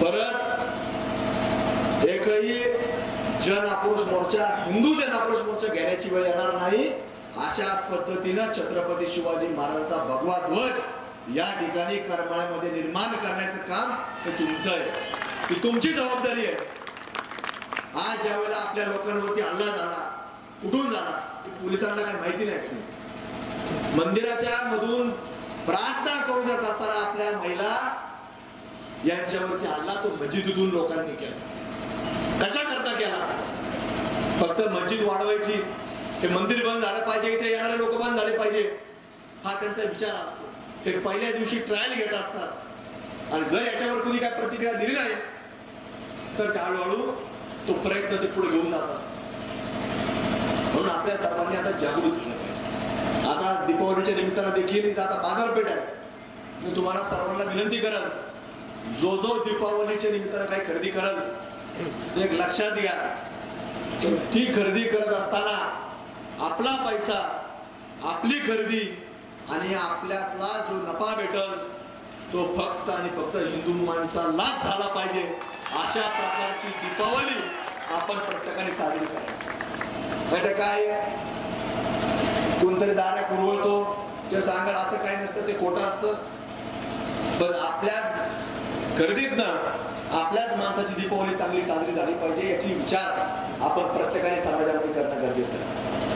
परत एकही जन आक्रोश मोर्चा, हिंदू जन आक्रोश मोर्चा घेण्याची वेळ येणार नाही। अशा पद्धतीने छत्रपती शिवाजी महाराजांचा भगवा ध्वज या ठिकाणी करमाळ्यामध्ये निर्माण करण्याचं काम हे तुमचं आहे, ही तुमची जबाबदारी आहे। आज ज्या वेळेला आपल्या लोकांवरती हल्ला झाला, कुठून झाला पोलिसांना काही माहिती नाही। मंदिराच्या मधून प्रार्थना करून जात असताना आपल्या महिला यांच्यावरती हल्ला तो मस्जिदीतून लोकांनी केला। कशा करता केला? फक्त मस्जिद वाढवायची, हे मंदिर बंद झालं पाहिजे, इथे येणारे लोक बंद झाले पाहिजे, हा त्यांचा विचार असतो। ते पहिल्या दिवशी ट्रायल घेत असतात आणि जर याच्यावर कोणी काय प्रतिक्रिया दिली नाही तर हळूहळू तो प्रयत्न ते पुढे घेऊन जात असतात। म्हणून आपल्या सर्वांनी आता जागृत झालं पाहिजे। आता दीपावलीच्या निमित्तानं देखील आता बाजारपेठ आहे, मी तुम्हाला सर्वांना विनंती करत, जो जो दीपावलीच्या निमित्तानं काही खरेदी करत एक लक्षात घ्या, ती खरेदी करत असताना आपला पैसा, आपली खरेदी आणि आपल्यातला जो नफा भेटल तो फक्त आणि फक्त हिंदू माणसालाच झाला पाहिजे। अशा प्रकारची दीपावली आपण प्रत्येकाने साजरी करावी। काय कोणतरी दारा पुरवतो ते सांगाल असं काही नसतं, ते खोटं असतं। पण आपल्याच खरेदीतनं आपल्याच माणसाची दीपावली चांगली साजरी झाली पाहिजे याची विचार आपण प्रत्येकाने समाजामध्ये करणं गरजेचं आहे।